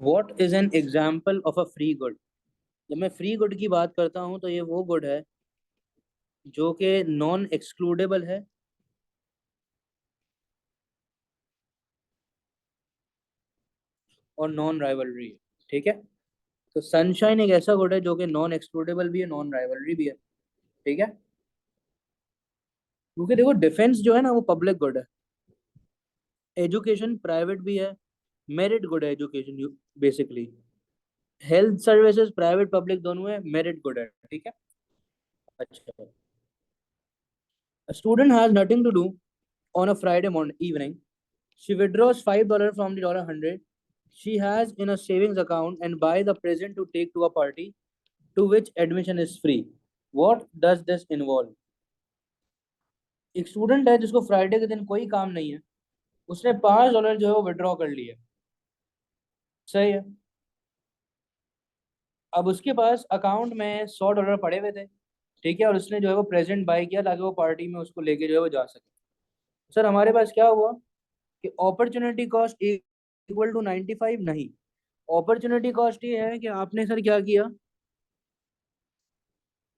What is an example of a free good. जब मैं free good की बात करता हूँ तो ये वो गुड है जो कि नॉन एक्सक्लूडेबल है और नॉन राइवलरी है। ठीक है। तो सनशाइन एक ऐसा गुड है जो कि नॉन एक्सक्लूडेबल भी है, नॉन राइवलरी भी है। ठीक है। क्योंकि देखो डिफेंस जो है ना वो पब्लिक गुड है, एजुकेशन प्राइवेट भी है, मेरिट गुड है education basically. Health services private public दोनों है, मेरिट गुड है। ठीक है। अच्छा। Student has nothing to do on a Friday morning evening. She withdraws $5 from the $100 she has in a savings account and buy the present to take to a party to which admission is free. What does this involve? एक student है जिसको Friday के दिन कोई काम नहीं है, उसने $5 जो है वो विड्रॉ कर लिया। सही है। अब उसके पास अकाउंट में $100 पड़े हुए थे। ठीक है। और उसने जो है वो प्रेजेंट बाय किया ताकि वो पार्टी में उसको लेके जो है वो जा सके। सर हमारे पास क्या हुआ कि अपॉर्चुनिटी कॉस्ट इक्वल टू 95 नहीं। अपॉर्चुनिटी कॉस्ट ये है कि आपने सर क्या किया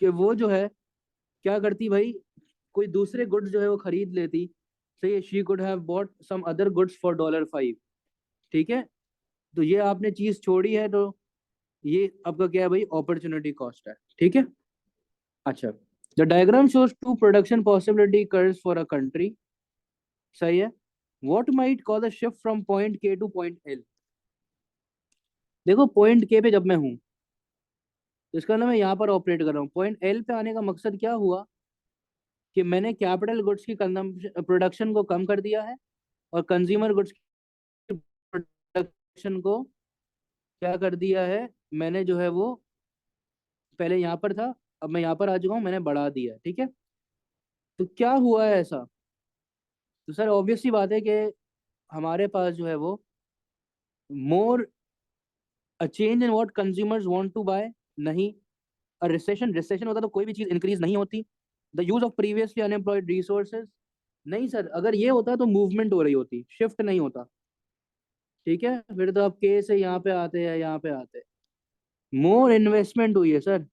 कि वो जो है क्या करती भाई, कोई दूसरे गुड्स जो है वो खरीद लेती। सही है। She could have bought some other goods for $5। ठीक है। तो ये आपने चीज छोड़ी है, तो ये आपका क्या है भाई, अपॉर्चुनिटी कॉस्ट है। ठीक है। अच्छा। The diagram shows two production possibility curves for a country. सही है। What might cause a shift from point K to point L. देखो पॉइंट के पे जब मैं हूँ तो इसका ना मैं यहाँ पर ऑपरेट कर रहा हूँ, पॉइंट एल पे आने का मकसद क्या हुआ कि मैंने कैपिटल गुड्स की प्रोडक्शन को कम कर दिया है और कंज्यूमर गुड्स की प्रोडक्शन को क्या कर दिया है, मैंने जो है वो पहले यहाँ पर था, अब मैं यहाँ पर आ चुका हूँ, मैंने बढ़ा दिया है। ठीक है। तो क्या हुआ है ऐसा, तो सर ऑब्वियस सी बात है कि हमारे पास जो है वो more a change in what consumers want to buy नहीं। और रिसेशन रिसेशन होता तो कोई भी चीज इंक्रीज नहीं होती। The use of previously unemployed resources नहीं सर, अगर ये होता तो मूवमेंट हो रही होती, शिफ्ट नहीं होता। ठीक है। फिर तो आप के से यहाँ पे आते हैं, यहाँ पे आते हैं। मोर इन्वेस्टमेंट हुई है सर,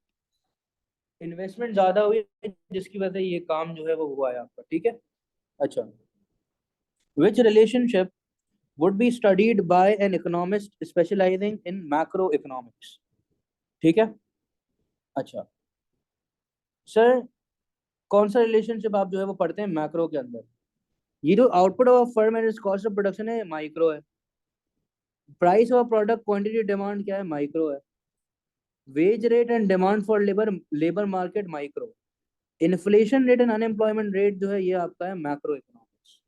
इन्वेस्टमेंट ज्यादा हुई है जिसकी वजह से ये काम जो है वो हुआ है आपका। ठीक है। अच्छा। विच relationship would be studied by an economist specializing in macroeconomics। ठीक है। अच्छा। सर कौन सा रिलेशनशिप आप जो है वो पढ़ते हैं मैक्रो के अंदर। ये जो output of firm and cost of production है माइक्रो है। Price of product quantity demand क्या है, माइक्रो है। Wage rate and demand for labour labour market micro. Inflation rate and unemployment rate जो है ये आपका है मैक्रो इकोनॉमिक्स।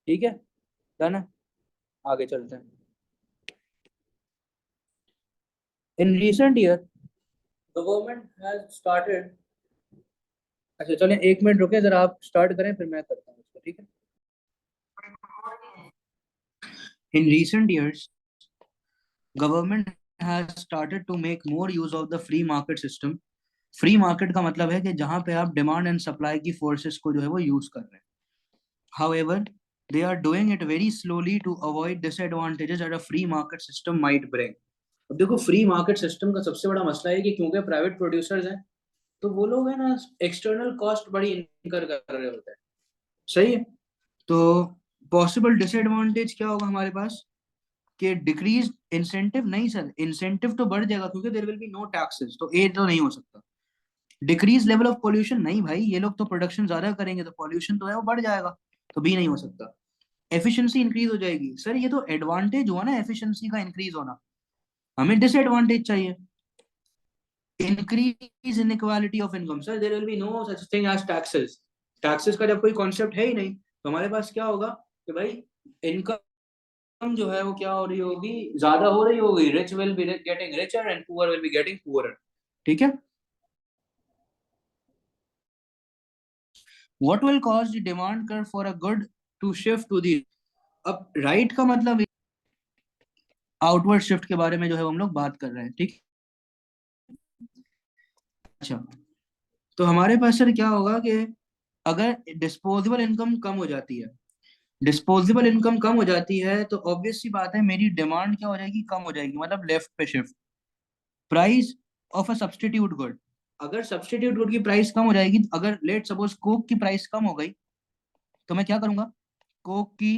ठीक है। डन है। आगे चलते हैं। In recent year government has started. अच्छा चलें, 1 मिनट रुके जरा, आप स्टार्ट करें फिर मैं करता हूँ इसको। ठीक है। In recent years government has started to make more use of the free market system. Free market का मतलब है कि जहां पे आप डिमांड एंड सप्लाई की फोर्सेस को जो है वो यूज कर रहे हैं। However, they are doing it very slowly to avoid disadvantages that a free market system might bring. अब देखो फ्री मार्केट सिस्टम का सबसे बड़ा मसला है कि क्योंकि प्राइवेट प्रोड्यूसर्स हैं तो वो लोग है ना एक्सटर्नल कॉस्ट बड़ी इनकर कर रहे होते हैं। सही है। तो पॉसिबल डिसएडवांटेज क्या होगा हमारे पास कि डिक्रीज इंसेंटिव नहीं सर, इंसेंटिव तो बढ़ जाएगा क्योंकि there will be no taxes, तो ए तो नहीं हो सकता। डिक्रीज लेवल ऑफ पोल्यूशन नहीं भाई, ये लोग तो प्रोडक्शन ज्यादा करेंगे तो पोल्यूशन तो है वो बढ़ जाएगा, तो बी नहीं हो सकता। एफिशिएंसी इंक्रीज हो जाएगी, सर ये तो एडवांटेज हुआ ना एफिशिएंसी का इंक्रीज होना, हमें डिसएडवांटेज चाहिए। Increase inequality of income, sir there will be no such thing as taxes. Taxes का जब कोई कॉन्सेप्ट है ही नहीं तो हमारे पास क्या होगा कि भाई इनकम जो है वो क्या हो रही होगी, ज्यादा हो रही होगी, rich will be getting richer and poor will be getting poorer. ठीक है। What will cause the demand curve for a good to shift to the. अब राइट का मतलब आउटवर्ड शिफ्ट के बारे में जो है हम लोग बात कर रहे हैं। ठीक। अच्छा। तो हमारे पास सर क्या होगा कि अगर डिस्पोजेबल इनकम कम हो जाती है, डिस्पोजेबल इनकम कम हो जाती है तो ऑब्वियस सी बात है मेरी डिमांड क्या हो जाएगी, कम हो जाएगी, मतलब लेफ्ट पे shift. Price of a substitute good, अगर सब्स्टिट्यूट गुड की प्राइस कम हो जाएगी, अगर लेट सपोज कोक की प्राइस कम हो गई, तो मैं क्या करूंगा, कोक की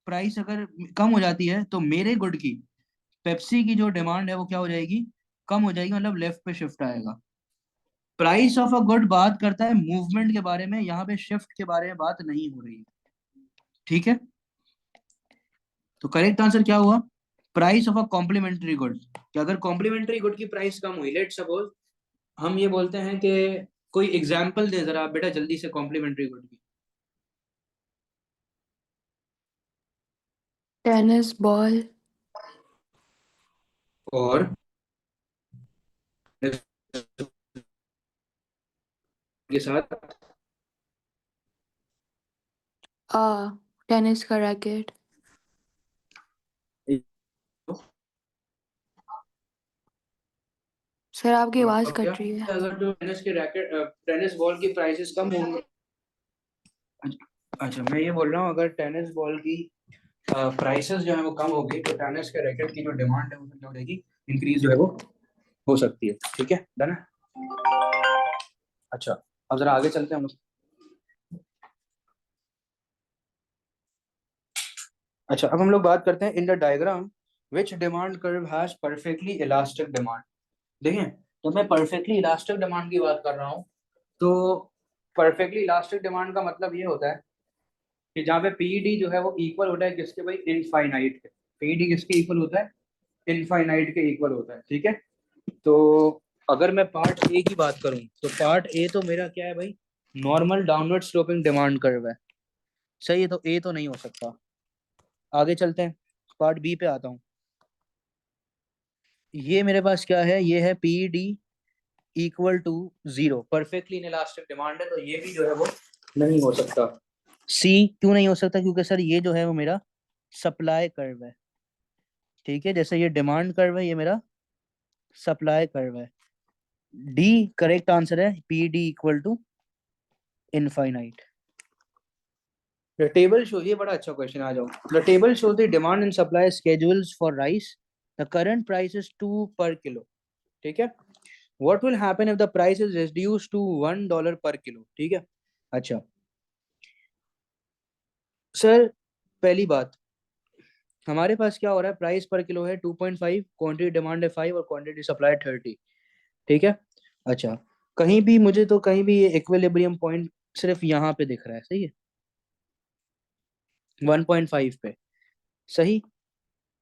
प्राइस अगर कम हो जाती है तो मेरे गुड की, पेप्सी की जो डिमांड है वो क्या हो जाएगी, कम हो जाएगी, मतलब लेफ्ट पे शिफ्ट आएगा। प्राइस ऑफ अ गुड बात करता है मूवमेंट के बारे में, यहाँ पे शिफ्ट के बारे में बात नहीं हो रही है। ठीक है, तो करेक्ट आंसर क्या हुआ, price of a complementary good. कि अगर कॉम्प्लीमेंट्री गुड की प्राइस कम हुई, लेट सपोज हम ये बोलते हैं कि, कोई एग्जाम्पल दे जरा बेटा जल्दी से कॉम्प्लीमेंट्री गुड की। Tennis ball. और के साथ, आ टेनिस का रैकेट। सर आपकी आवाज अब क्या, कट रही है। अगर जो टेनिस के रैकेट, टेनिस बॉल की प्राइसेस कम होंगी, अच्छा मैं ये बोल रहा हूँ अगर टेनिस बॉल की प्राइसेस जो है वो कम होगी, तो टेनिस के रैकेट की जो डिमांड है वो क्या हो जाएगी, इंक्रीज जो है वो हो सकती है। ठीक है, डन है। अच्छा, अब जरा आगे चलते हैं हम लोग। अच्छा, अब हम लोग बात करते हैं in the diagram which demand curve has perfectly elastic demand. देखें, तो मैं परफेक्टली इलास्टिक डिमांड की बात कर रहा हूँ, तो परफेक्टली इलास्टिक डिमांड का मतलब ये होता है कि जहाँ पे पीईडी जो है वो इक्वल होता है किसके भाई, इनफाइनाइट के। पीईडी किसके इक्वल होता है, इनफाइनाइट के इक्वल होता है। ठीक है, तो अगर मैं पार्ट ए की बात करूं, तो पार्ट ए तो मेरा क्या है भाई, normal downward sloping demand curve है। सही है, तो ए तो नहीं हो सकता। आगे चलते हैं, पार्ट बी पे आता हूँ। ये मेरे पास क्या है, ये है P D equal to zero, perfectly inelastic demand है, तो ये भी जो है वो नहीं हो सकता। सी क्यों नहीं हो सकता, क्योंकि सर ये जो है वो मेरा सप्लाई कर्व है। ठीक है, जैसे ये डिमांड कर्व है, ये मेरा सप्लाई कर्व है। डी करेक्ट आंसर है, P D equal to infinite. The table show, ये बड़ा अच्छा क्वेश्चन, आ जाओ। The table show the demand and supply schedules for rice, the current price is 2 per kilo. ठीक है, what will happen if the price is reduce to $1 per kilo. ठीक है, अच्छा सर, पहली बात, हमारे पास क्या हो रहा है, प्राइस पर किलो है 2.5, क्वांटिटी डिमांड है 5 और क्वांटिटी सप्लाई 30। ठीक है, अच्छा, कहीं भी मुझे तो कहीं भी ये इक्विलिब्रियम पॉइंट सिर्फ यहाँ पे दिख रहा है, सही है, 1.5 पे। सही,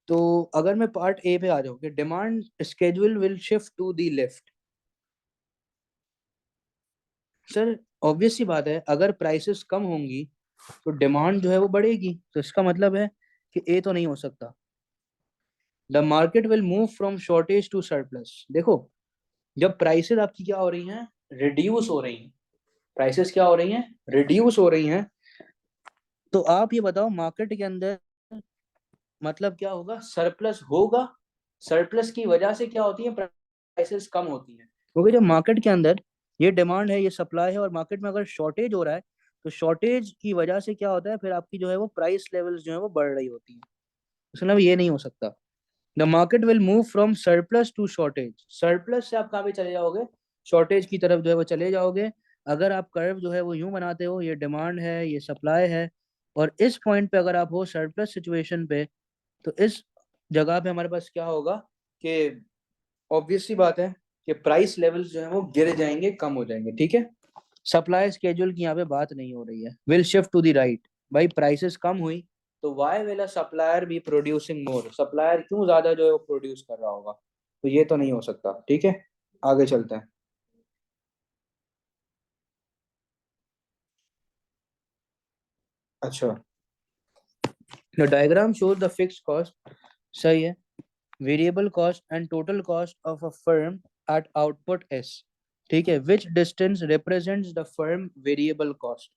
तो अगर मैं पार्ट ए पे आ जाऊँ कि demand schedule will shift to the left, sir obvious सी बात है अगर प्राइसेस कम होंगी तो डिमांड जो है वो बढ़ेगी, तो इसका मतलब है कि ए तो नहीं हो सकता। The market will move from shortage to surplus. देखो, जब प्राइसेस आपकी क्या हो रही हैं, रिड्यूस हो रही हैं, प्राइसेस क्या हो रही हैं, रिड्यूस हो रही हैं, तो आप ये बताओ मार्केट के अंदर मतलब क्या होगा, सरप्लस होगा। सरप्लस की वजह से क्या होती है, प्राइसेस कम होती हैं, क्योंकि जो मार्केट के अंदर ये डिमांड है, ये सप्लाई है, और मार्केट में अगर शॉर्टेज हो रहा है, तो शॉर्टेज की वजह से क्या होता है, फिर आपकी जो है वो प्राइस लेवल्स जो है वो बढ़ रही होती है। मतलब ये नहीं हो सकता। The market will move from surplus to shortage, surplus से आप कहाँ पे चले जाओगे, शॉर्टेज की तरफ जो है वो चले जाओगे। अगर आप कर्व जो है वो यूं बनाते हो, ये डिमांड है, ये सप्लाई है, और इस पॉइंट पे अगर आप हो सरप्लस सिचुएशन पे, तो इस जगह पे हमारे पास क्या होगा कि ऑब्वियस सी बात है कि प्राइस लेवल्स जो है वो गिर जाएंगे, कम हो जाएंगे। ठीक है, सप्लाई स्केड्यूल की यहाँ पे बात नहीं हो रही है। Will shift to the right, भाई प्राइसेस कम हुई तो why will a supplier be producing more, supplier क्यों ज्यादा जो है वो प्रोड्यूस कर रहा होगा, तो ये तो नहीं हो सकता। ठीक है, आगे चलते हैं। अच्छा, the diagram shows the fix cost, सही है, variable cost and total cost of a firm at output S. ठीक है, which distance represents the firm variable cost,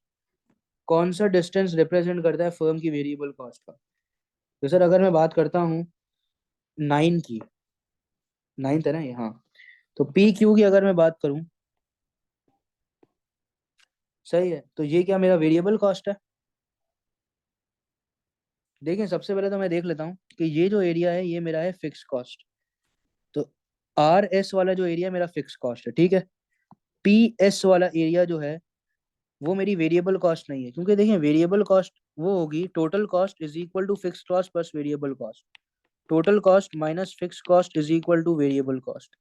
कौन सा डिस्टेंस रिप्रेजेंट करता है फर्म की वेरिएबल कॉस्ट का। तो सर अगर मैं बात करता हूँ 9 की, 9th है ना ये, हाँ, तो पी क्यू की अगर मैं बात करूँ, सही है, तो ये क्या मेरा वेरिएबल कॉस्ट है। देखें सबसे पहले तो मैं देख लेता हूँ कि ये जो एरिया है ये मेरा है फिक्स कॉस्ट। तो आर एस वाला जो एरिया मेरा फिक्स कॉस्ट है, ठीक है। पी एस वाला एरिया जो है वो मेरी वेरिएबल कॉस्ट नहीं है, क्योंकि देखिए वेरिएबल कॉस्ट वो होगी total cost is equal to fix cost plus variable cost. Total cost minus fix cost is equal to variable cost,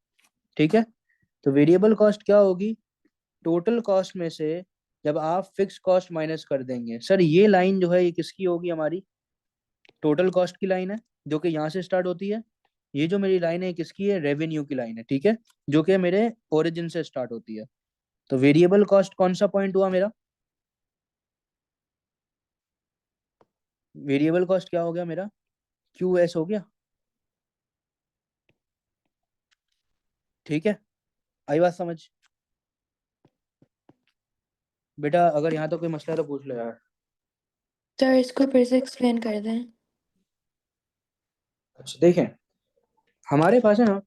ठीक है। तो वेरिएबल कॉस्ट क्या होगी, टोटल कॉस्ट में से जब आप फिक्स कॉस्ट माइनस कर देंगे। सर ये लाइन जो है ये किसकी होगी, हमारी टोटल कॉस्ट की लाइन है, जो कि यहाँ से स्टार्ट होती है। ये जो मेरी लाइन है किसकी है, रेवेन्यू की लाइन है, ठीक है, जो कि मेरे ओरिजिन से स्टार्ट होती है। तो वेरिएबल कॉस्ट कौन सा पॉइंट हुआ मेरा, वेरिएबल कॉस्ट क्या हो गया मेरा, क्यू एस हो गया, ठीक है। आई बात समझ। बेटा अगर यहाँ तो कोई मसला है तो पूछ लो यार। सर इसको फिर से एक्सप्लेन कर दें। अच्छा देखें, हमारे पास है ना,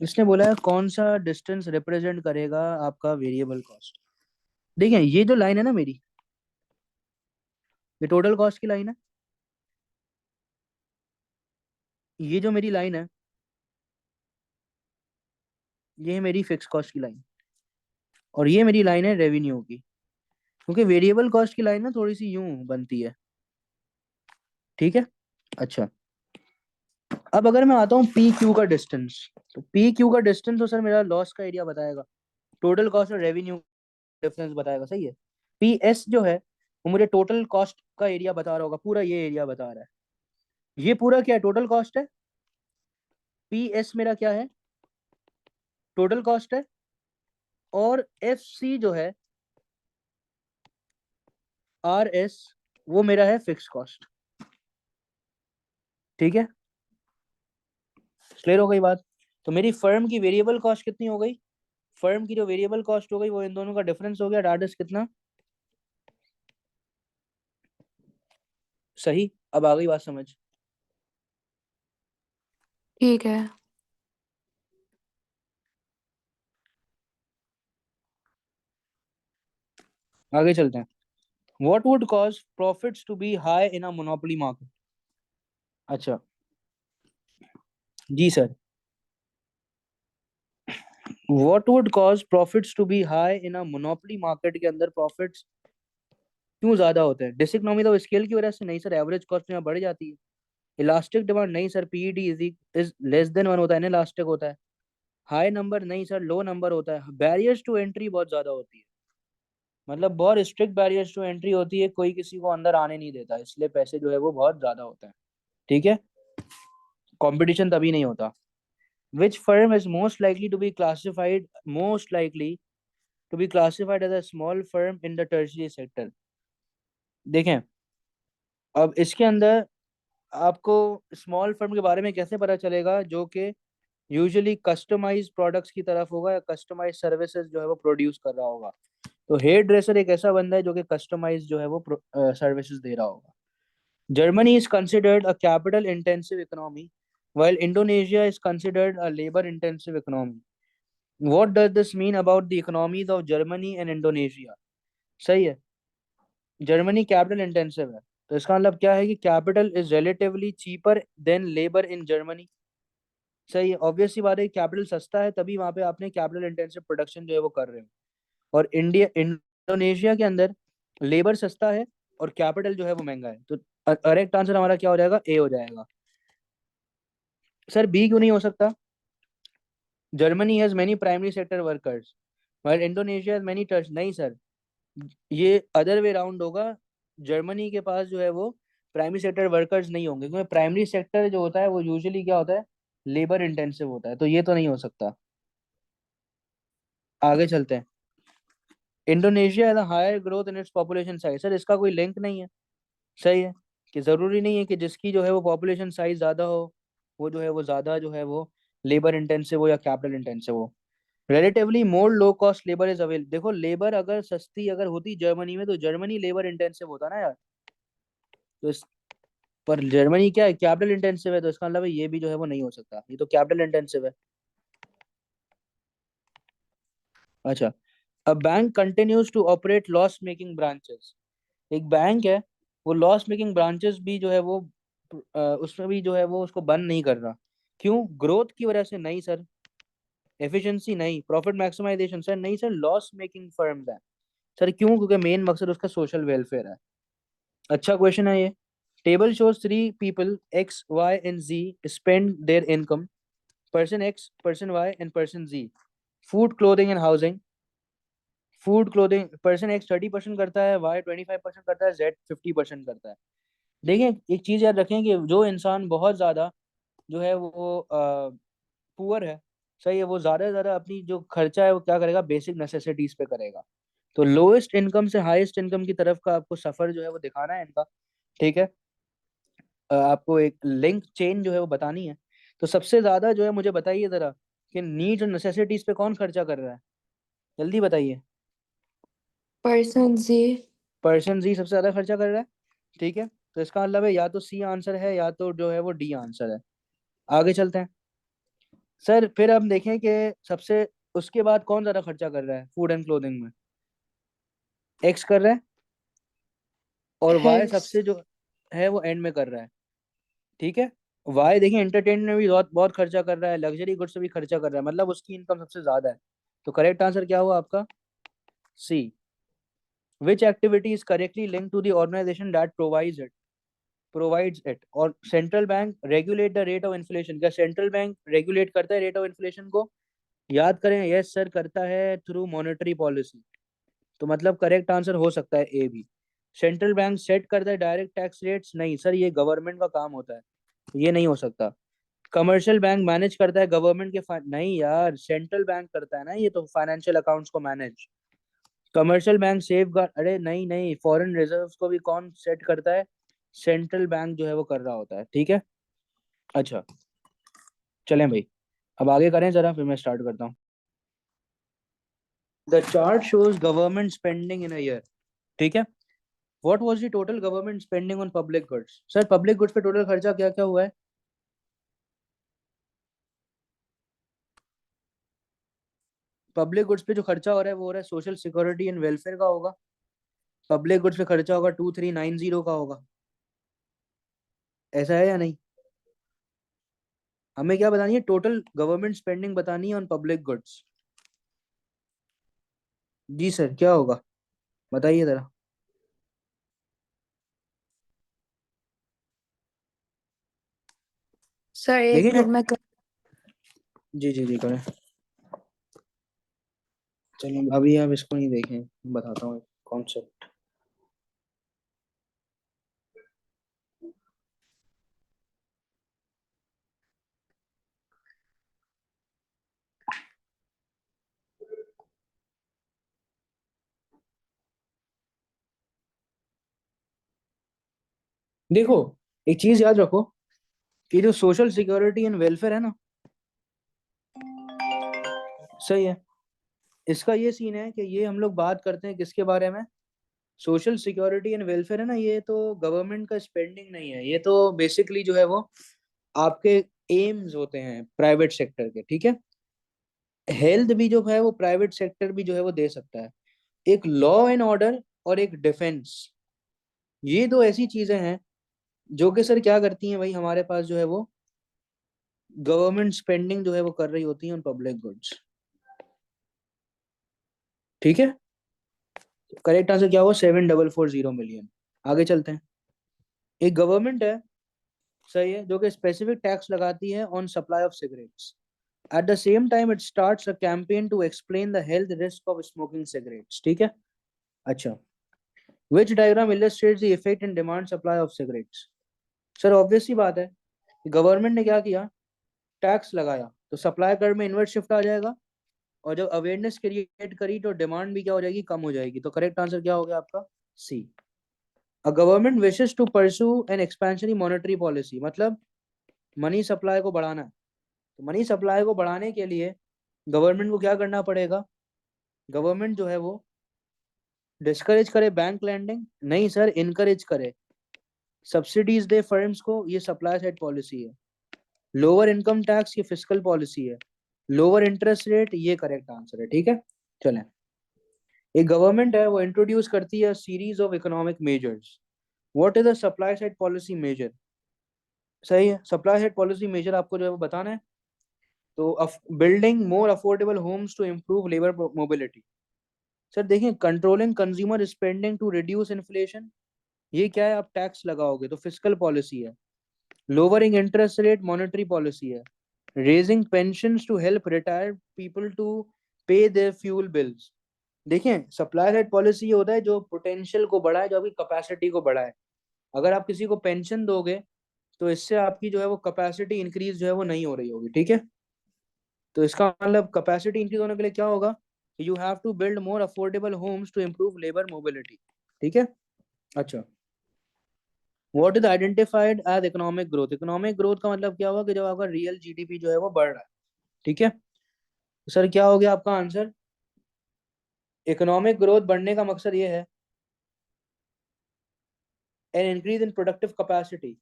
इसने बोला है कौन सा डिस्टेंस रिप्रेजेंट करेगा आपका वेरिएबल कॉस्ट। देखिए ये जो लाइन है ना मेरी, ये टोटल कॉस्ट की लाइन है। ये जो मेरी लाइन है ये है मेरी फिक्स कॉस्ट की लाइन, और ये मेरी लाइन है रेवेन्यू की। क्योंकि वेरिएबल कॉस्ट की लाइन ना थोड़ी सी यूं बनती है, ठीक है। अच्छा, अब अगर मैं आता हूँ पी क्यू का डिस्टेंस, तो पी क्यू का डिस्टेंस तो सर मेरा लॉस का एरिया बताएगा, टोटल कॉस्ट और रेवेन्यू डिफरेंस बताएगा, सही है। पी एस जो है वो मुझे टोटल कॉस्ट का एरिया बता रहा होगा, पूरा ये एरिया बता रहा है। ये पूरा क्या है, टोटल कॉस्ट है। पी एस मेरा क्या है, टोटल कॉस्ट है। और एफ सी जो है, आर एस, वो मेरा है फिक्स कॉस्ट, ठीक है। क्लियर हो गई बात। तो मेरी फर्म की वेरिएबल कॉस्ट कितनी हो गई, फर्म की जो वेरिएबल कॉस्ट हो गई वो इन दोनों का डिफरेंस हो गया, दैट इज कितना, सही। अब आ गई बात समझ। ठीक है। आगे चलते हैं। What would cause profits to be high in a monopoly market. अच्छा जी sir, what would cause profits to be high in a monopoly market के अंदर प्रॉफिट्स क्यों ज्यादा होते हैं, डिसइकोनॉमी ऑफ स्केल की वजह से नहीं सर, एवरेज कॉस्ट में बढ़ जाती है। इलास्टिक डिमांड नहीं sir, PED is less than one होता है ना, इलास्टिक होता है। हाई नंबर नहीं सर, लो नंबर होता है। बैरियर्स टू एंट्री बहुत ज्यादा होती है, मतलब बहुत स्ट्रिक्ट बैरियर्स टू एंट्री होती है, कोई किसी को अंदर आने नहीं देता, इसलिए पैसे जो है वो बहुत ज्यादा होते हैं, ठीक है। कंपटीशन तभी नहीं होता। Which firm is most likely to be classified as a small firm in the tertiary sector. देखें, अब इसके अंदर आपको स्मॉल फर्म के बारे में कैसे पता चलेगा, जो कि यूजुअली कस्टमाइज प्रोडक्ट्स की तरफ होगा या कस्टमाइज सर्विसेज जो है वो प्रोड्यूस कर रहा होगा। तो हेयर ड्रेसर एक ऐसा बंदा है जो कि कस्टमाइज जो है वो सर्विसेज दे रहा होगा। Germany is considered a capital intensive economy while Indonesia is considered a labor intensive economy. What does this mean about the economies of Germany and Indonesia? सही है, जर्मनी कैपिटल इंटेंसिव है, तो इसका मतलब क्या है कि capital is relatively cheaper than labour in Germany. सही है, ऑब्वियस सी बात है, कैपिटल सस्ता है तभी वहां पे आपने कैपिटल इंटेंसिव प्रोडक्शन जो है वो कर रहे हो। और इंडिया इंडोनेशिया के अंदर लेबर सस्ता है और कैपिटल जो है वो महंगा है, तो करेक्ट आंसर हमारा क्या हो जाएगा, ए हो जाएगा। सर बी क्यों नहीं हो सकता, Germany has many primary sector workers while Indonesia has many ters, नहीं सर, ये अदर वे राउंड होगा। जर्मनी के पास जो है वो प्राइमरी सेक्टर वर्कर्स नहीं होंगे, क्योंकि प्राइमरी सेक्टर जो होता है वो यूजुअली क्या होता है, लेबर इंटेंसिव होता है, तो ये तो नहीं हो सकता। आगे चलते हैं। इंडोनेशिया है higher growth in its population size, sir इसका कोई लिंक नहीं है। सही है, कि जरूरी नहीं है कि जिसकी जो है वो पॉपुलेशन साइज ज्यादा हो वो जो है वो ज्यादा जो है वो लेबर इंटेंसिव हो या कैपिटल इंटेंसिव हो। Relatively more low cost labour is avail, देखो लेबर अगर सस्ती अगर होती जर्मनी में तो जर्मनी लेबर इंटेंसिव होता ना यार। तो इस पर जर्मनी क्या है, कैपिटल इंटेंसिव है, तो इसका मतलब है ये भी जो है वो नहीं हो सकता, ये तो कैपिटल इंटेंसिव है। अच्छा, a bank continues to operate loss making branches. एक बैंक है, वो लॉस मेकिंग ब्रांचेस भी जो है वो उसमें भी जो है वो उसको बंद नहीं कर रहा। क्यों? ग्रोथ की वजह से नहीं सर, एफिशिएंसी नहीं, प्रॉफिट मैक्सिमाइजेशन सर नहीं सर, लॉस मेकिंग फर्म्स है सर। क्यों? क्योंकि मेन मकसद उसका सोशल वेलफेयर है। अच्छा क्वेश्चन है ये। Table shows three people X Y and Z spend their income, person X, person Y and person Z, food clothing and housing. Food clothing person X 30% करता है, वाई 25% करता है, जेड 50% करता है। देखिए एक चीज याद रखें कि जो इंसान बहुत ज्यादा जो है वो पुअर है, सही है, वो ज्यादा से ज्यादा अपनी जो खर्चा है वो क्या करेगा, बेसिक नेसेसिटीज पे करेगा। तो लोएस्ट इनकम से हाईएस्ट इनकम की तरफ का आपको सफर जो है वो दिखाना है इनका। ठीक है। आपको एक लिंक चेन जो है वो बतानी है। तो सबसे ज्यादा जो है मुझे बताइए जरा कि नीड्स और नेसेसिटीज पे कौन खर्चा कर रहा है, जल्दी बताइए। पर्सन जी। पर्सन जी सबसे ज्यादा खर्चा कर रहा है। ठीक है, तो इसका मतलब है या तो सी आंसर है या तो जो है वो डी आंसर है। आगे चलते हैं सर। फिर हम देखें कि सबसे उसके बाद कौन ज्यादा खर्चा कर रहा है फूड एंड क्लोथिंग में। एक्स कर रहा है, और वाई एक्स। सबसे जो है वो एंड में कर रहा है। ठीक है। वाई देखिए एंटरटेनमेंट में भी बहुत बहुत खर्चा कर रहा है, लग्जरी गुड्स पे भी खर्चा कर रहा है, मतलब उसकी इनकम सबसे ज्यादा है। तो करेक्ट आंसर क्या हुआ आपका? C. Which activity is correctly link to the organisation that provides it, और central bank regulate the rate of inflation. क्या सेंट्रल बैंक रेगुलेट करता है रेट ऑफ इन्फ्लेशन को? याद करें, यस सर करता है, थ्रू मॉनेटरी पॉलिसी। तो मतलब करेक्ट आंसर हो सकता है ए भी। सेंट्रल बैंक सेट करता है डायरेक्ट टैक्स रेट्स, नहीं सर, ये गवर्नमेंट का काम होता है, ये नहीं हो सकता। कमर्शियल बैंक मैनेज करता है गवर्नमेंट के नहीं यार, सेंट्रल बैंक करता है ना ये तो फाइनेंशियल अकाउंट्स को manage. Commercial bank safe guard, अरे नहीं नहीं, फॉरेन रिजर्व्स को भी कौन सेट करता है? सेंट्रल बैंक जो है वो कर रहा होता है। ठीक है। अच्छा, चलें भाई, अब आगे करें जरा, फिर मैं स्टार्ट करता हूँ। The chart shows government spending in a year. ठीक है। What was the total government spending on public goods? Sir public goods पे टोटल खर्चा क्या क्या हुआ है? पब्लिक गुड्स पे जो खर्चा हो रहा है वो हो रहा है सोशल सिक्योरिटी एंड वेलफेयर का होगा। पब्लिक गुड्स पे खर्चा होगा 2390 का होगा। ऐसा है या नहीं? हमें क्या बतानी है? टोटल गवर्नमेंट स्पेंडिंग बतानी है ऑन पब्लिक गुड्स। जी सर, क्या होगा, बताइए जरा। सर एक देखिए जो, मिनट में जी जी जी करें। चलिए अभी आप इसको नहीं देखें, बताता हूँ कॉन्सेप्ट। देखो एक चीज याद रखो कि जो सोशल सिक्योरिटी एंड वेलफेयर है ना, सही है, इसका ये सीन है कि ये हम लोग बात करते हैं किसके बारे में? सोशल सिक्योरिटी एंड वेलफेयर है ना, ये तो गवर्नमेंट का स्पेंडिंग नहीं है, ये तो बेसिकली जो है वो आपके एम्स होते हैं प्राइवेट सेक्टर के। ठीक है। हेल्थ भी जो है वो प्राइवेट सेक्टर भी जो है वो दे सकता है। एक लॉ एंड ऑर्डर और एक डिफेंस, ये दो ऐसी चीजें हैं जो कि सर क्या करती हैं भाई, हमारे पास जो है वो गवर्नमेंट स्पेंडिंग जो है वो कर रही होती है ऑन पब्लिक गुड्स। ठीक है। करेक्ट आंसर क्या हुआ? 7440 मिलियन। आगे चलते हैं। एक गवर्नमेंट है, सही है, जो कि स्पेसिफिक टैक्स लगाती है on supply of cigarettes. At the same time it starts a campaign to explain the health risk of smoking cigarettes. ठीक है। अच्छा, which diagram illustrates the effect and demand supply of cigarettes? Sir obvious सी बात है, government ने क्या किया, tax लगाया, तो सप्लाई कर्व में इनवर्ट शिफ्ट आ जाएगा, और जब अवेयरनेस क्रिएट करी तो डिमांड भी क्या हो जाएगी, कम हो जाएगी। तो करेक्ट आंसर क्या हो गया आपका? C. A government wishes to pursue an expansionary monetary policy, मतलब मनी सप्लाई को बढ़ाना है। तो मनी सप्लाई को बढ़ाने के लिए गवर्नमेंट को क्या करना पड़ेगा? गवर्नमेंट जो है वो डिस्करेज करे बैंक लैंडिंग, नहीं सर इनकरेज करे, सब्सिडीज दे फर्म्स को, ये सप्लाई साइड पॉलिसी है। लोअर इनकम टैक्स, ये फिस्कल पॉलिसी है। लोअर इंटरेस्ट रेट, ये करेक्ट आंसर है। ठीक है। चलें एक गवर्नमेंट है वो इंट्रोड्यूस करती है series of economic measures. What is the supply side policy measure? सही है, सप्लाई साइड पॉलिसी मेजर आपको जो है वो बताना है. तो building more affordable homes to improve labour mobility. Sir देखिए, controlling consumer spending to reduce inflation. ये क्या है, आप टैक्स लगाओगे तो फिस्कल पॉलिसी है. Lowering interest rate monetary policy है. Raising pensions to help retired people to pay their fuel bills. देखिए, सप्लाई साइड पॉलिसी ये होता है जो पोटेंशियल को बढ़ाए, जो आपकी कैपेसिटी को बढ़ाए. अगर आप किसी को पेंशन दोगे तो इससे आपकी जो है वो कैपेसिटी इंक्रीज जो है वो नहीं हो रही होगी. ठीक है, तो इसका मतलब कैपेसिटी इंक्रीज होने के लिए क्या होगा, you have to build more affordable homes to improve labour mobility. ठीक है. अच्छा, what is identified as economic growth? Economic growth का मतलब क्या हुआ कि जब आपका रियल जीडीपी जो है वो बढ़ रहा है. ठीक है. सर क्या हो गया आपका आंसर? इकोनॉमिक ग्रोथ बढ़ने का मकसद ये है an increase in productive capacity.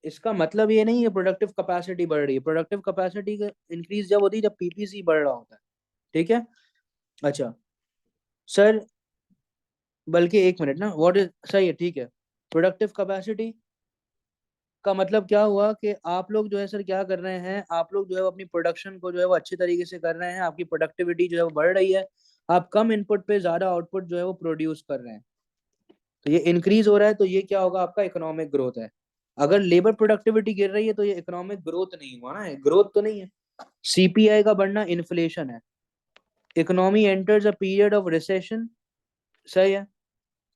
इसका मतलब ये नहीं है प्रोडक्टिव कैपेसिटी बढ़ रही है. प्रोडक्टिव कैपेसिटी का इंक्रीज जब होती है जब पीपीसी बढ़ रहा होता है. ठीक है. अच्छा सर, बल्कि एक मिनट ना, व्हाट इज, सही है, ठीक है. प्रोडक्टिव कैपेसिटी का मतलब क्या हुआ कि आप लोग जो है सर क्या कर रहे हैं, आप लोग जो है वो अपनी प्रोडक्शन को जो है वो अच्छे तरीके से कर रहे हैं, आपकी प्रोडक्टिविटी जो है वो बढ़ रही है, आप कम इनपुट पे ज्यादा आउटपुट जो है वो प्रोड्यूस कर रहे हैं. तो ये इंक्रीज हो रहा है, तो ये क्या होगा, आपका इकोनॉमिक ग्रोथ है. अगर लेबर प्रोडक्टिविटी गिर रही है तो ये इकोनॉमिक ग्रोथ नहीं हुआ ना, ग्रोथ तो नहीं है. सीपीआई का बढ़ना इन्फ्लेशन है. Economy enters a period of recession. सही है.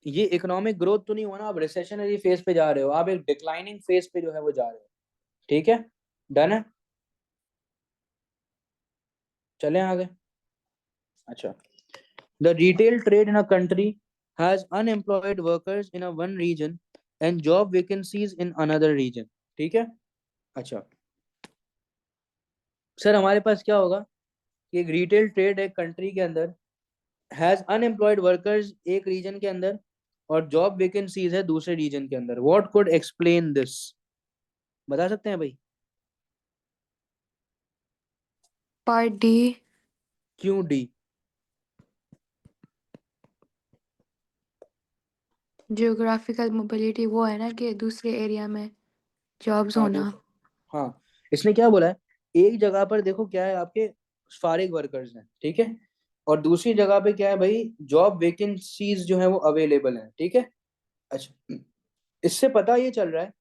ये इकोनॉमिक ग्रोथ तो नहीं हुआ ना, आप रिसेशनरी फेज पे जा रहे हो, आप एक डिक्लाइनिंग फेज पे जो है वो जा रहे हो. ठीक है, डन है. चलें आगे. अच्छा, the retail trade in a country has unemployed workers in a one region and job vacancies in another region. ठीक है. अच्छा सर, हमारे पास क्या होगा कि एक रिटेल ट्रेड एक कंट्री के अंदर हैज अनएम्प्लॉयड वर्कर्स एक रीजन के अंदर और जॉब वैकेंसीज है दूसरे रीजन के अंदर. What could explain this? बता सकते हैं भाई? Part D. क्यों डी? Geographical mobility वो है ना कि दूसरे एरिया में जॉब्स हाँ होना. हाँ, इसने क्या बोला है, एक जगह पर देखो क्या है, आपके फारिग वर्कर्स हैं. ठीक है. और दूसरी जगह पे क्या है भाई, जॉब वैकेंसीज जो है वो अवेलेबल हैं. ठीक है. अच्छा, इससे पता ये चल रहा है,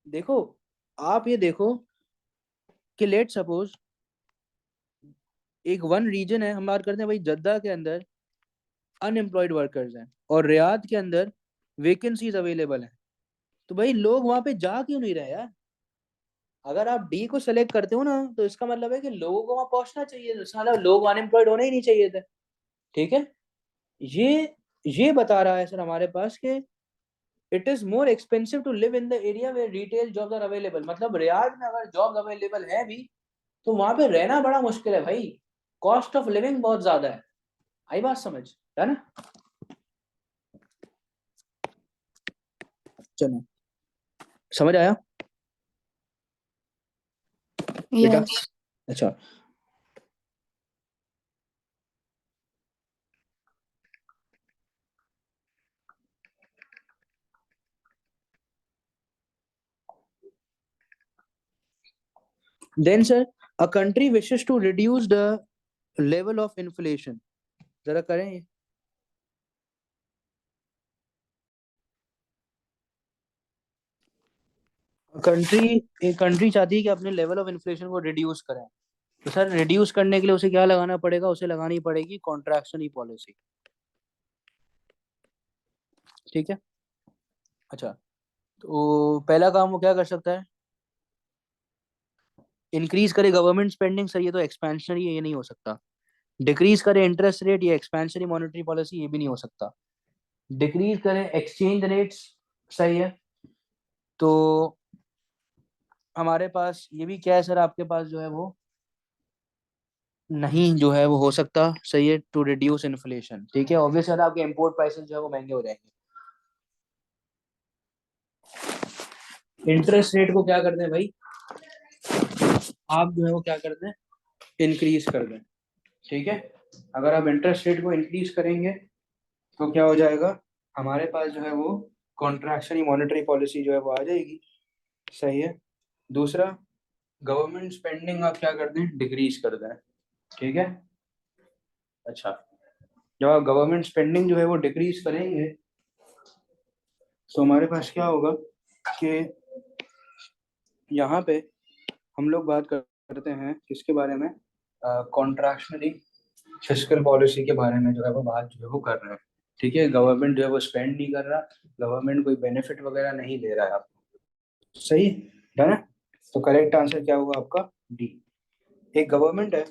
देखो, आप ये देखो कि लेट सपोज एक वन रीजन है, हम बात करते हैं भाई जद्दा के अंदर अनएम्प्लॉयड वर्कर्स हैं और रियाद के अंदर वैकेंसीज अवेलेबल हैं. तो भाई लोग वहां पे जा क्यों नहीं रहे यार? अगर आप डी को सेलेक्ट करते हो ना तो इसका मतलब है कि लोगों को वहां पहुंचना चाहिए, इसका मतलब लोग अनएम्प्लॉयड होने ही नहीं चाहिए थे. ठीक है. ये बता रहा है सर हमारे पास कि it is more expensive to live in the area where retail jobs are available. मतलब रियाद में अगर जॉब अवेलेबल है भी तो वहां पे रहना बड़ा मुश्किल है भाई, कॉस्ट ऑफ लिविंग बहुत ज्यादा है. आई बात समझ, है ना? चलो, समझ आया बेटा? Yes. अच्छा, then sir, a country wishes to reduce the level of inflation. जरा करें ये. कंट्री एक कंट्री चाहती है कि अपने लेवल ऑफ इन्फ्लेशन को रिड्यूस करें, तो सर रिड्यूस करने के लिए उसे क्या लगाना पड़ेगा, उसे लगानी पड़ेगी कॉन्ट्रैक्शनरी पॉलिसी. ठीक है. अच्छा, तो पहला काम वो क्या कर सकता है, इंक्रीज करे गवर्नमेंट स्पेंडिंग. सर ये तो एक्सपेंशनरी है, ये नहीं हो सकता. डिक्रीज करे इंटरेस्ट रेट, ये एक्सपेंशनरी मॉनेटरी पॉलिसी, ये भी नहीं हो सकता. डिक्रीज करे एक्सचेंज रेट्स. सही है. तो हमारे पास ये भी क्या है सर, आपके पास जो है वो नहीं जो है वो हो सकता. सही है, टू रिड्यूस इन्फ्लेशन. ठीक है, ऑब्वियस है आपके इंपोर्ट प्राइसेस जो है वो महंगे हो जाएंगे. इंटरेस्ट रेट को क्या करते हैं भाई, आप जो है वो क्या करते हैं, इंक्रीज कर दें. ठीक है. अगर आप इंटरेस्ट रेट को इंक्रीज करेंगे तो क्या हो जाएगा, हमारे पास जो है वो कॉन्ट्रैक्शनल मॉनेटरी पॉलिसी जो है वो आ जाएगी। सही है। दूसरा, गवर्नमेंट स्पेंडिंग आप क्या कर दें, डिक्रीज कर दें। ठीक है। अच्छा, जब आप गवर्नमेंट स्पेंडिंग जो है वो डिक्रीज करेंगे तो हमारे पास क्या होगा कि यहाँ पे हम लोग बात करते हैं किसके बारे में, कॉन्ट्रैक्शनली फिस्कल पॉलिसी के बारे में जो है वो बात जो है वो कर रहे हैं। ठीक है, गवर्नमेंट जो है वो स्पेंड नहीं कर रहा, गवर्नमेंट कोई बेनिफिट वगैरह नहीं दे रहा है आपको। सही है ना। तो करेक्ट आंसर क्या होगा आपका, डी। एक गवर्नमेंट है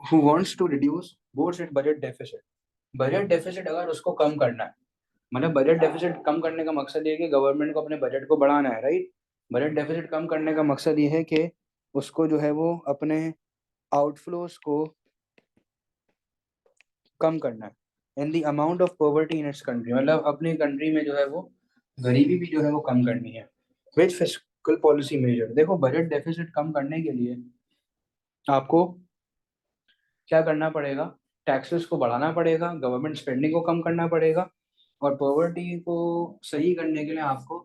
who wants to reduce both it budget deficit. Budget deficit अगर उसको कम करना है, मतलब बजट डेफिसिट कम करने का मकसद ये है कि गवर्नमेंट को अपने बजट को बढ़ाना है, राइट। बजट डेफिसिट कम करने का मकसद ये है कि उसको जो है वो अपने आउटफ्लोस को कम करना है। In the amount of poverty in its country, मतलब अपनी कंट्री में जो है वो गरीबी भी जो है वो कम करनी है। विच फिस्कल पॉलिसी मेजर, देखो बजट डेफिसिट कम करने के लिए आपको क्या करना पड़ेगा, टैक्सेस को बढ़ाना पड़ेगा, गवर्नमेंट स्पेंडिंग को कम करना पड़ेगा, और पॉवर्टी को सही करने के लिए आपको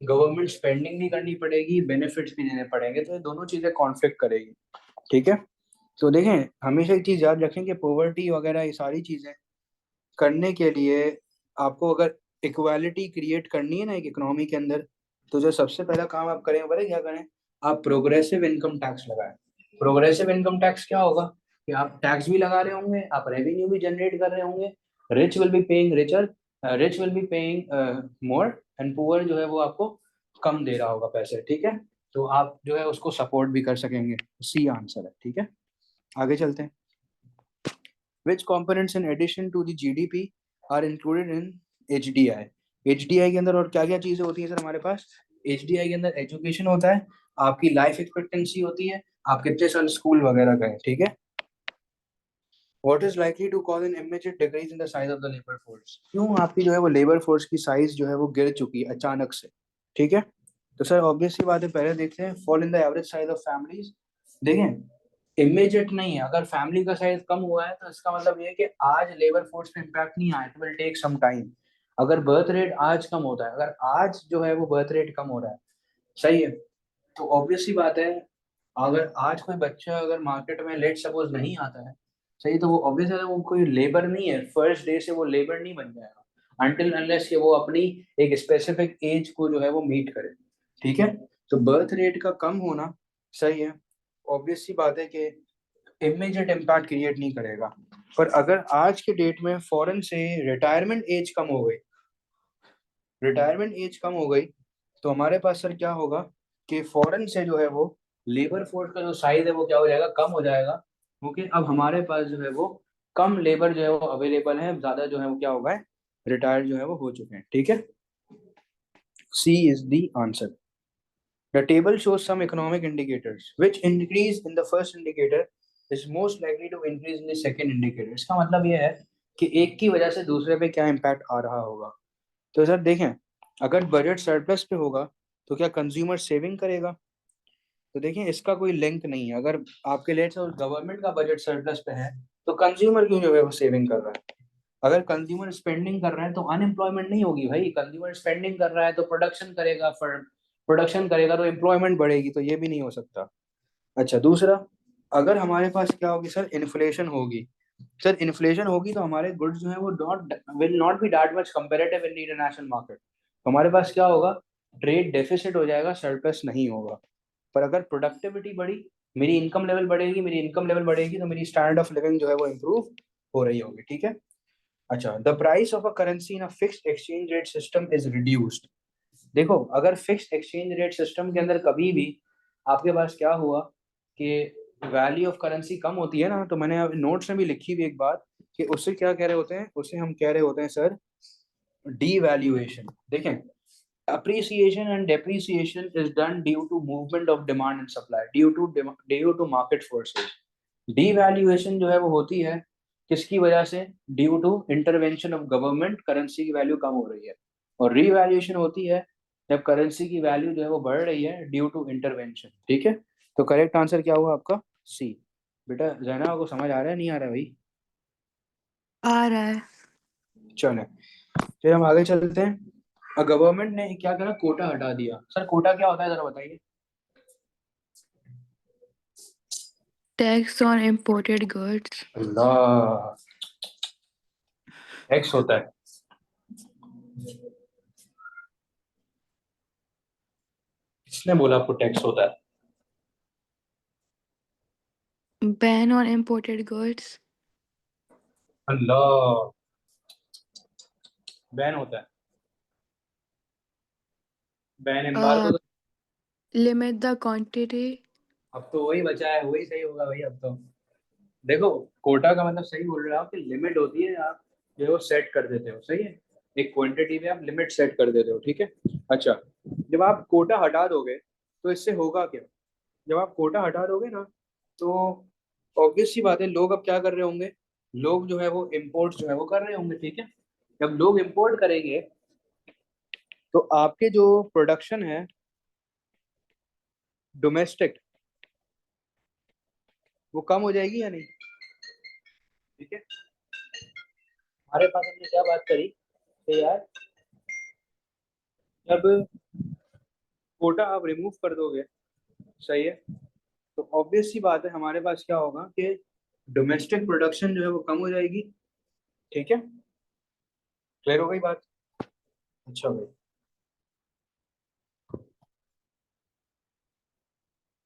गवर्नमेंट स्पेंडिंग भी करनी पड़ेगी, बेनिफिट्स भी देने पड़ेंगे। तो ये दोनों चीजें कॉन्फ्लिक्ट करेगी। ठीक है। तो देखें, हमेशा एक चीज याद रखें कि पॉवर्टी वगैरह ये सारी चीजें करने के लिए आपको अगर इक्वालिटी क्रिएट करनी है ना एक इकोनॉमी के अंदर, तो जो सबसे पहला काम आप करें पता है क्या करें, आप प्रोग्रेसिव इनकम टैक्स लगाएं। प्रोग्रेसिव इनकम टैक्स क्या होगा कि आप टैक्स भी लगा रहे होंगे, आप रेवेन्यू भी जनरेट कर रहे होंगे। Rich will be paying richer, rich will be paying more, and poor जो है वो आपको कम दे रहा होगा पैसे। ठीक है। तो आप जो है उसको सपोर्ट भी कर सकेंगे। सी आंसर है। ठीक है, आगे चलते हैं। Which components in addition to the GDP are included in HDI? HDI के अंदर और क्या क्या चीजें होती है सर हमारे पास, HDI के अंदर एजुकेशन होता है, आपकी लाइफ एक्सपेक्टेंसी होती है, आप कितने साल स्कूल वगैरह गए। ठीक है। What is likely to cause an immediate decrease in the size of the labor force? क्यों आपकी जो है वो लेबर फोर्स की साइज जो है वो गिर चुकी है अचानक से। ठीक है। तो सर ऑब्वियस सी बात है, पहले देखते हैं fall in the average size of families. देखें, इमीडिएट नहीं है, अगर फैमिली का साइज कम हुआ है तो इसका मतलब ये है कि आज लेबर फोर्स पे इम्पैक्ट नहीं आया, it will take some time. अगर बर्थ रेट आज कम होता है, अगर आज जो है वो बर्थ रेट कम हो रहा है, सही है, तो ऑब्वियस सी बात है, अगर आज कोई बच्चा अगर मार्केट में लेट सपोज नहीं आता है, सही, तो वो ऑब्वियस है वो कोई लेबर नहीं है, फर्स्ट डे से वो लेबर नहीं बन जाएगा अनटिल अनलेस कि वो अपनी एक स्पेसिफिक एज को जो है वो मीट करे। ठीक है। तो बर्थ रेट का कम होना, सही है, ऑब्वियस सी बात है कि इमीडिएट इम्पैक्ट क्रिएट नहीं करेगा। पर अगर आज के डेट में फॉरेन से रिटायरमेंट एज कम हो गई, रिटायरमेंट एज कम हो गई, तो हमारे पास सर क्या होगा कि फॉरेन से जो है वो लेबर फोर्स का जो साइज है वो क्या हो जाएगा, कम हो जाएगा। क्योंकि अब हमारे पास जो है वो कम लेबर जो है वो अवेलेबल है, ज्यादा जो है वो क्या हो गए, रिटायर जो है वो हो चुके हैं। ठीक है। C is the answer. The table shows some economic indicators which increase in the first indicator is most likely to increase in the second indicator। इसका मतलब ये है कि एक की वजह से दूसरे पे क्या इम्पैक्ट आ रहा होगा। तो सर देखें, अगर बजट सरप्लस पे होगा तो क्या कंज्यूमर सेविंग करेगा, तो देखें इसका कोई लिंक नहीं है। अगर आपके लेट से गवर्नमेंट का बजट सरप्लस पे है तो कंज्यूमर क्यों जो है वो सेविंग कर रहा है। अगर कंज्यूमर स्पेंडिंग कर रहा है तो अनएम्प्लॉयमेंट नहीं होगी भाई, कंज्यूमर स्पेंडिंग कर रहा है तो प्रोडक्शन करेगा, प्रोडक्शन करेगा तो एम्प्लॉयमेंट बढ़ेगी, तो ये भी नहीं हो सकता। अच्छा, दूसरा, अगर हमारे पास क्या होगी सर, इन्फ्लेशन होगी। सर इन्फ्लेशन होगी तो हमारे गुड्स जो है वो not will not be that much comparative in the international market. हमारे पास क्या होगा, ट्रेड डेफिसिट हो जाएगा, सरप्लस नहीं होगा। पर अगर प्रोडक्टिविटी बढ़ी, मेरी इनकम लेवल बढ़ेगी, मेरी इनकम लेवल बढ़ेगी तो मेरी स्टैंडर्ड ऑफ लिविंग जो है वो इम्प्रूव हो रही होगी। ठीक है। अच्छा, the price of a currency in a fixed exchange rate system is reduced. देखो, अगर फिक्स्ड एक्सचेंज रेट सिस्टम के अंदर कभी भी आपके पास क्या हुआ कि वैल्यू ऑफ करेंसी कम होती है ना, तो मैंने नोट्स में भी लिखी हुई एक बात कि उससे क्या कह रहे होते हैं, उससे हम कह रहे होते हैं सर डीवैल्यूएशन। देखें, appreciation and depreciation is done due to movement of demand and supply, due to market forces। devaluation जो है वो होती है किसकी वजह से, due to intervention of government, currency की वैल्यू कम हो रही है। और रीवैल्यूएशन होती है जब करेंसी की वैल्यू जो है वो बढ़ रही है ड्यू टू इंटरवेंशन। ठीक है। तो करेक्ट आंसर क्या हुआ आपका, सी। बेटा जैना को समझ आ रहा है नहीं आ रहा है भाई। आ रहा है। चले, फिर हम आगे चलते हैं। गवर्नमेंट ने क्या करा, कोटा हटा दिया। सर कोटा क्या होता है जरा बताइए। Tax on imported goods. Allah, tax होता है। किसने बोला आपको टैक्स होता है? Ban on imported goods. Allah, ban होता है। बैन एम्बार्गो तो लिमिट द क्वांटिटी। अब तो वही बचा है, वही सही होगा भाई अब तो। देखो, कोटा का मतलब सही बोल रहे हो आप कि लिमिट होती है, आप जो है वो सेट कर देते हो, सही है। एक क्वांटिटी में आप लिमिट सेट कर देते हो, ठीक है। अच्छा, जब आप कोटा हटा दोगे तो इससे होगा क्या? जब आप कोटा हटा दोगे ना, तो ऑब्वियस सी बात है, लोग अब क्या कर रहे होंगे, लोग जो है वो इम्पोर्ट जो है वो कर रहे होंगे, ठीक है। जब लोग इम्पोर्ट करेंगे तो आपके जो प्रोडक्शन है डोमेस्टिक, वो कम हो जाएगी या नहीं? ठीक है, हमारे पास हमने क्या बात करी कि यार, जब कोटा आप रिमूव कर दोगे, सही है, तो ऑब्वियस सी बात है हमारे पास क्या होगा कि डोमेस्टिक प्रोडक्शन जो है वो कम हो जाएगी, ठीक है। क्लियर हो गई बात? अच्छा भाई,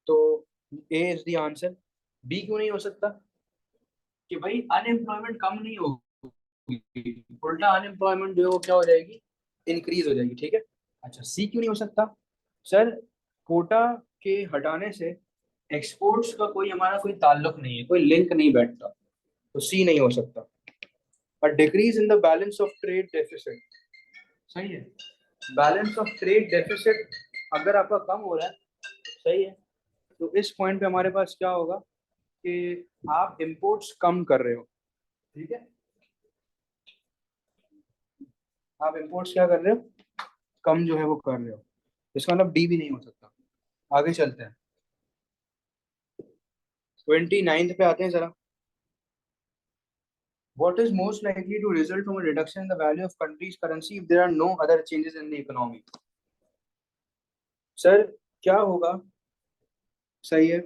तो ए इज द आंसर। बी क्यों नहीं हो सकता? कि भाई अनएम्प्लॉयमेंट कम नहीं होगी, उल्टा अनएम्प्लॉयमेंट जो है वो क्या हो जाएगी, इंक्रीज हो जाएगी, ठीक है। अच्छा, सी क्यों नहीं हो सकता? सर, कोटा के हटाने से एक्सपोर्ट्स का कोई हमारा कोई ताल्लुक नहीं है, कोई लिंक नहीं बैठता, तो सी नहीं हो सकता। और decrease in the balance of trade deficit, सही है। बैलेंस ऑफ ट्रेड डेफिसिट अगर आपका कम हो रहा है, सही है, तो इस पॉइंट पे हमारे पास क्या होगा कि आप इंपोर्ट्स कम कर रहे हो, ठीक है। आप इंपोर्ट्स क्या कर रहे हो, कम जो है वो कर रहे हो। इसका मतलब डी भी नहीं हो सकता। आगे चलते हैं, 29 पे आते हैं जरा। What is most likely to result from a reduction in the value of country's currency if there are no other changes in the economy? Sir, क्या होगा, सही है,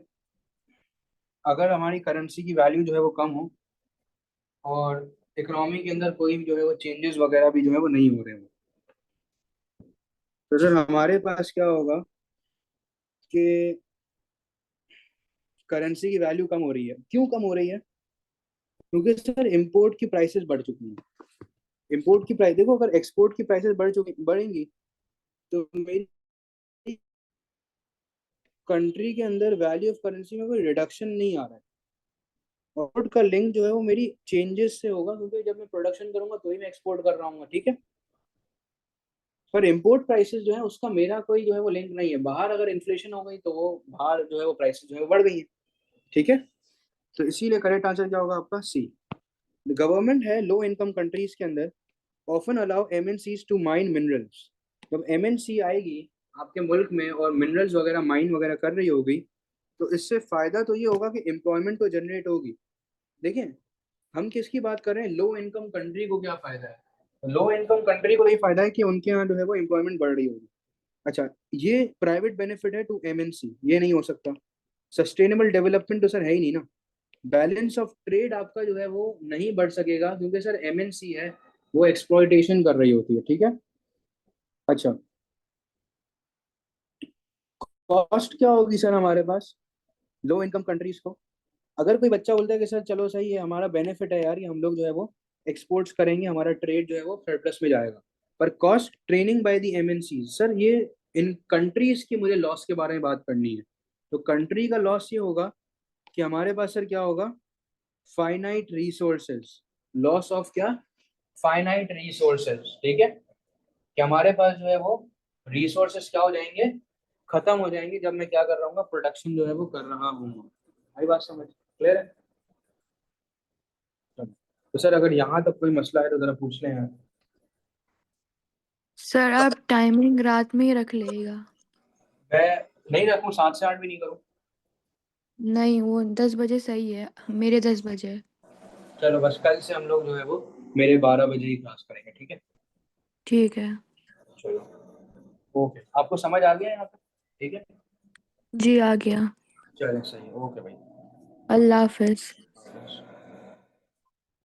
अगर हमारी करेंसी की वैल्यू जो है वो कम हो और इकोनॉमी के अंदर कोई भी जो है वो चेंजेस वगैरह भी जो है वो नहीं हो रहे हो, तो सर हमारे पास क्या होगा कि करेंसी की वैल्यू कम हो रही है। क्यों कम हो रही है? क्योंकि सर इंपोर्ट की प्राइसेस बढ़ चुकी हैं। इंपोर्ट की प्राइस देखो, अगर एक्सपोर्ट की प्राइसेस बढ़ेंगी तो मेरी कंट्री के अंदर वैल्यू ऑफ करेंसी में कोई रिडक्शन नहीं आ रहा है। एक्सपोर्ट का लिंक जो है वो मेरी चेंजेस से होगा, क्योंकि जब मैं प्रोडक्शन करूंगा तो ही मैं एक्सपोर्ट कर रहा हूँ, ठीक है। पर इंपोर्ट प्राइसेस जो है उसका मेरा कोई जो है वो लिंक नहीं है। बाहर अगर इन्फ्लेशन हो गई तो वो बाहर जो है वो प्राइसेस जो है वो बढ़ गई है, ठीक है। तो इसीलिए करेक्ट आंसर क्या होगा आपका? सी। गवर्नमेंट है लो इनकम कंट्रीज के अंदर often allow MNCs to mine minerals. जब एमएनसी आएगी आपके मुल्क में और मिनरल्स वगैरह माइन वगैरह कर रही होगी, तो इससे फायदा तो ये होगा कि एम्प्लॉयमेंट तो जनरेट होगी। देखिए, हम किसकी बात कर रहे हैं, लो इनकम कंट्री को क्या फायदा है? लो इनकम कंट्री को यही फायदा है कि उनके यहाँ जो है वो एम्प्लॉयमेंट बढ़ रही होगी। अच्छा, ये प्राइवेट बेनिफिट है टू एमएनसी, ये नहीं हो सकता। सस्टेनेबल डेवलपमेंट तो सर है ही नहीं ना। बैलेंस ऑफ ट्रेड आपका जो है वो नहीं बढ़ सकेगा, क्योंकि सर एमएनसी है, वो एक्सप्लॉइटेशन कर रही होती है, ठीक है। अच्छा, कॉस्ट क्या होगी सर हमारे पास लो इनकम कंट्रीज को? अगर कोई बच्चा बोलता है कि सर चलो सही है, हमारा बेनिफिट है यार, ये हम लोग जो है वो एक्सपोर्ट्स करेंगे, हमारा ट्रेड जो है वो सरप्लस में जाएगा, पर cost training by the MNC, sir ये इन कंट्रीज की मुझे लॉस के बारे में बात करनी है। तो कंट्री का लॉस ये होगा कि हमारे पास सर क्या होगा, फाइनाइट रिसोर्सेज। लॉस ऑफ क्या? फाइनाइट रिसोर्सेज, ठीक है। कि हमारे पास जो है वो रिसोर्सेज क्या हो जाएंगे, खत्म हो जाएंगे, जब मैं क्या कर रहा हूँ, प्रोडक्शन जो है वो कर रहा हूँ। आई बात समझ? क्लियर है? तो सर अगर यहाँ तक कोई मसला है तो जरा पूछ लें यार। सर आप टाइमिंग रात में ही रख लेगा। मैं नहीं रखूँ, 7 से 8 भी नहीं करूँ? नहीं, वो 10 बजे सही है, मेरे 10 बजे। चलो बस कल से हम लोग जो है वो मेरे 12 बजे ही क्लास करेंगे, ठीक है। ठीक है। चलो ओके, आपको समझ आ गया यहाँ पे, ठीक है। जी आ गया। चलो सही है, ओके भाई। अल्लाह हाफिज।